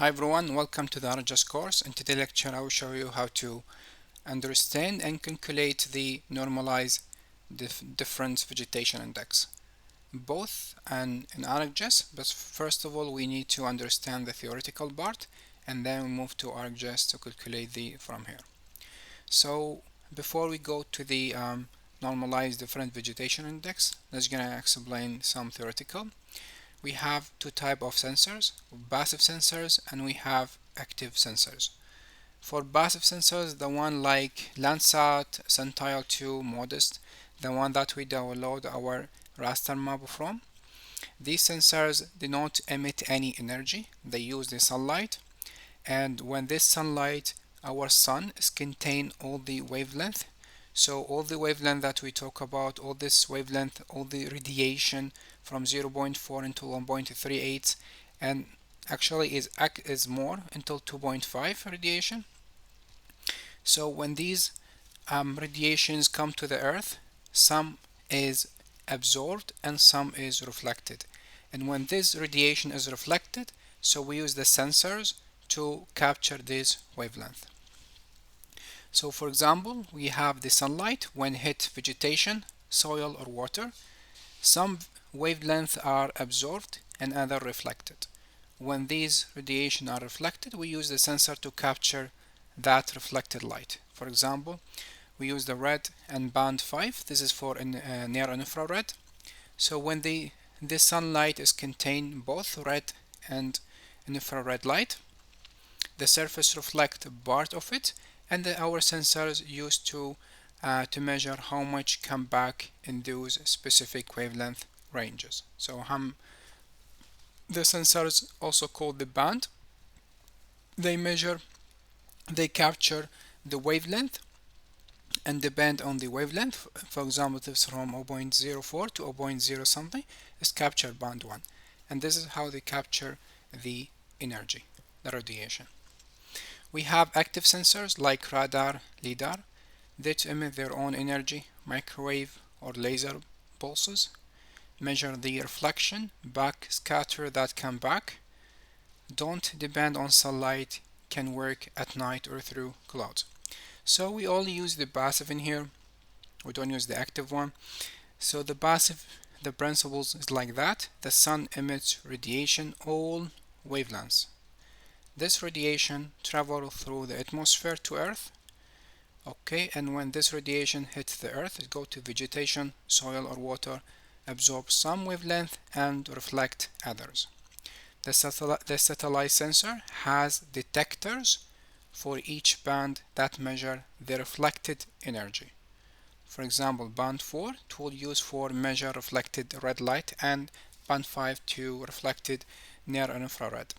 Hi everyone, welcome to the ArcGIS course. In today's lecture I will show you how to understand and calculate the normalized difference vegetation index, both in ArcGIS, but first of all we need to understand the theoretical part and then we move to ArcGIS to calculate from here. So before we go to the normalized difference vegetation index, let's gonna explain some theoretical. We have two types of sensors, passive sensors and we have active sensors. For passive sensors, the one like Landsat, Sentinel-2, Modest, the one that we download our raster map from, these sensors do not emit any energy. They use the sunlight, and when this sunlight, our sun is contain all the wavelength. So all the wavelength that we talk about, all this wavelength, all the radiation from 0.4 until 1.38 and actually is more until 2.5 radiation. So when these radiations come to the earth, some is absorbed and some is reflected. And when this radiation is reflected, so we use the sensors to capture this wavelength. So for example, we have the sunlight when hit vegetation, soil or water. Some wavelengths are absorbed and other reflected. When these radiation are reflected, we use the sensor to capture that reflected light. For example, we use the red and band 5. This is for near infrared. So when the sunlight is contain both red and infrared light, the surface reflect part of it, and our sensors used to measure how much come back in those specific wavelength ranges. So the sensors also called the band, they capture the wavelength and depend on the wavelength. For example, this from 0.04 to 0.0 something is captured band 1, and this is how they capture the energy, the radiation. We have active sensors like radar, LIDAR that emit their own energy, microwave or laser pulses, measure the reflection, back scatter that come back, don't depend on sunlight, can work at night or through clouds. So we only use the passive in here, we don't use the active one. So the passive, the principles is like that. The sun emits radiation all wavelengths. This radiation travels through the atmosphere to Earth. Okay, and when this radiation hits the Earth, it goes to vegetation, soil or water, absorb some wavelength and reflect others. The satellite sensor has detectors for each band that measure the reflected energy. For example, band 4 it will use for measure reflected red light, and band 5 to reflected near infrared.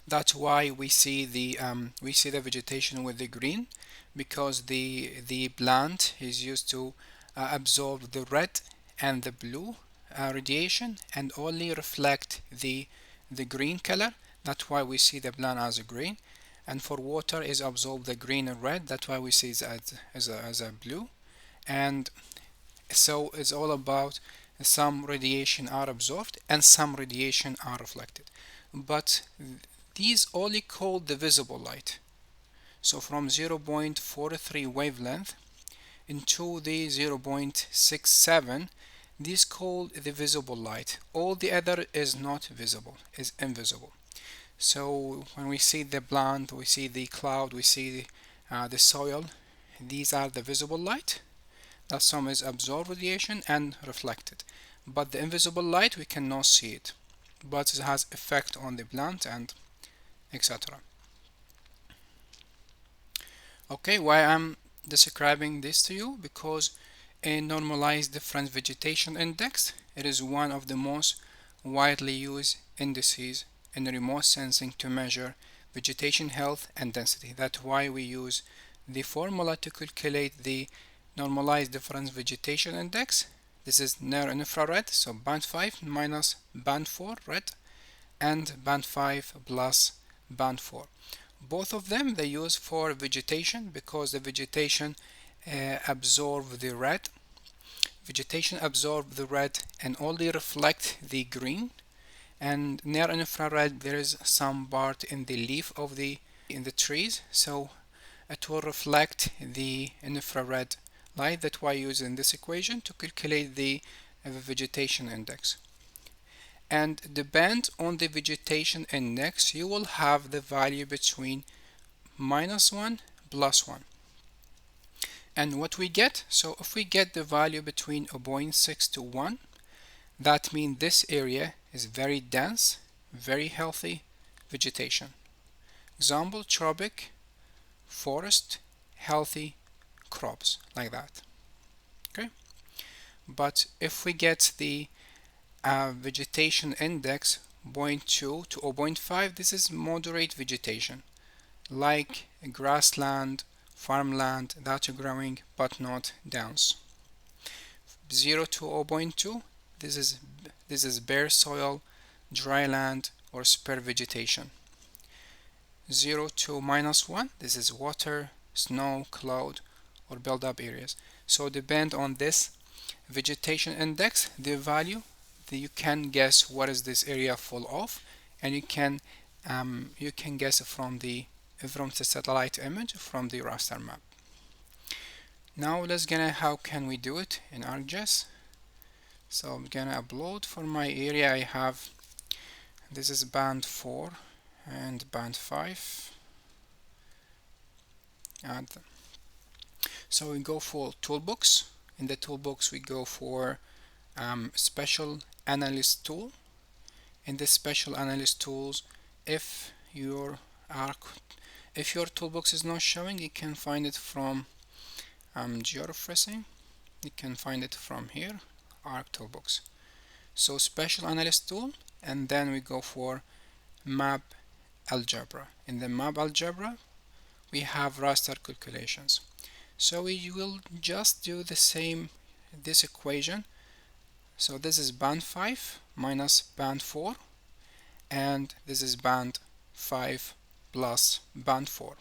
That's why we see the vegetation with the green, because the plant is used to absorb the red and the blue radiation and only reflect the green color. That's why we see the plant as a green. And for water is absorb the green and red. That's why we see it as a blue. And so it's all about some radiation are absorbed and some radiation are reflected. But these only called the visible light. So from 0.43 wavelength into the 0.67, this called the visible light. All the other is not visible, is invisible. So when we see the plant, we see the cloud, we see the soil, these are the visible light. That some is absorbed radiation and reflected. But the invisible light, we cannot see it, but it has effect on the plant and etc. Okay, why I'm describing this to you? Because a normalized difference vegetation index, it is one of the most widely used indices in remote sensing to measure vegetation health and density. That's why we use the formula to calculate the normalized difference vegetation index. This is near infrared, so band 5 minus band 4 red and band 5 plus band 4. Both of them they use for vegetation because the vegetation absorb the red. Vegetation absorb the red and only reflect the green, and near infrared there is some part in the leaf of the trees, so it will reflect the infrared light. That's why I use in this equation to calculate the vegetation index. And depend on the vegetation index, you will have the value between -1 +1. And what we get, so if we get the value between 0.6 to 1, that means this area is very dense, very healthy vegetation. Example, tropic, forest, healthy crops, like that. Okay. But if we get the vegetation index 0.2 to 0.5, this is moderate vegetation, like grassland, farmland that are growing but not dense. 0 to 0.2, this is bare soil, dry land, or spare vegetation. 0 to -1, this is water, snow, cloud, or build-up areas. So depend on this vegetation index, the value that you can guess what is this area full of, and you can guess from the satellite image from the raster map. Now let's gonna how can we do it in ArcGIS. So I'm gonna upload for my area. I have, this is band 4 and band 5, and so we go for toolbox. In the toolbox we go for special analyst tool. In the special analyst tools, if your toolbox is not showing, you can find it from georeferencing. You can find it from here, Arc Toolbox. So special analyst tool, and then we go for map algebra. In the map algebra we have raster calculations. So we will just do the same, this equation. So this is band 5 minus band 4, and this is band 5 plus band 4.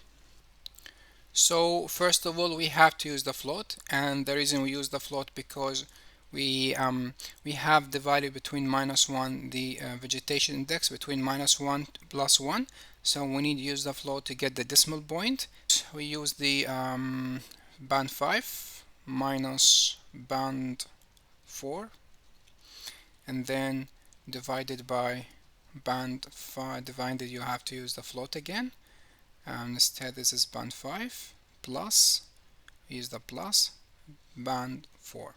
So first of all we have to use the float, and the reason we use the float because we have the value between -1, the vegetation index between -1 plus 1, so we need to use the float to get the decimal point. We use the band 5 minus band 4, and then divided by band 5, divided, you have to use the float again. Instead this is band 5 plus, use the plus, band 4.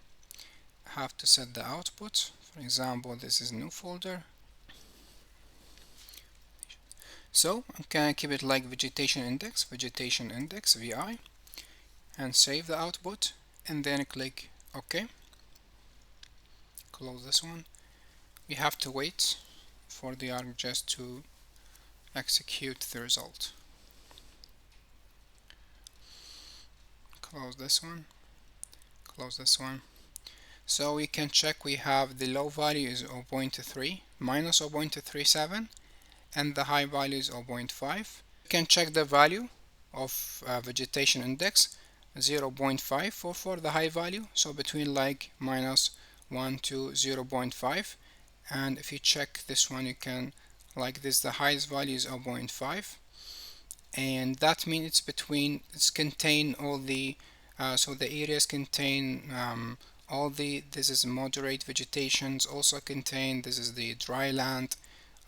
Have to set the output. For example, this is new folder. So I'm gonna keep it like vegetation index VI, and save the output, and then click OK. Close this one. We have to wait for the ArcGIS to execute the result. Close this one, close this one. So we can check, we have the low value is 0.3 minus 0.37, and the high value is 0.5. You can check the value of vegetation index 0.5 for the high value, so between like -1 to 0.5. and if you check this one, you can, like this, the highest value is 0.5, and that means it's between, it's contain all the so the areas contain all the, this is moderate vegetations, also contain, this is the dry land,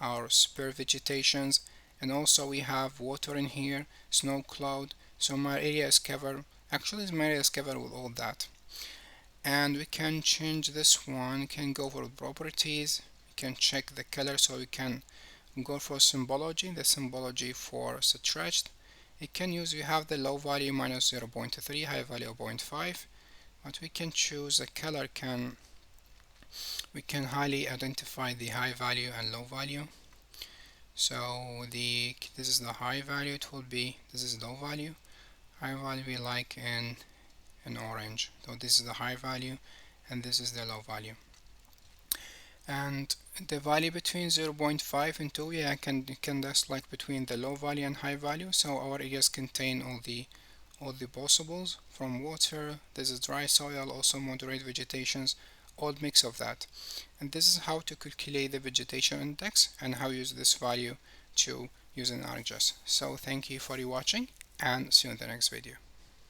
our spare vegetations, and also we have water in here, snow, cloud. So my area is covered, actually my area is covered with all that. And we can change this one, we can go for properties, we can check the color, so we can go for symbology, the symbology for stretched. You can use, we have the low value minus 0.3, high value 0.5, but we can choose a color, we can highly identify the high value and low value. So this is the high value, it will be, this is low value. High value we like in orange, so this is the high value and this is the low value. And the value between 0.5 and 2, yeah, can just like between the low value and high value. So our areas contain all the possibles, from water, this is dry soil, also moderate vegetations, all mix of that. And this is how to calculate the vegetation index and how use this value to use in ArcGIS. So thank you for watching and see you in the next video.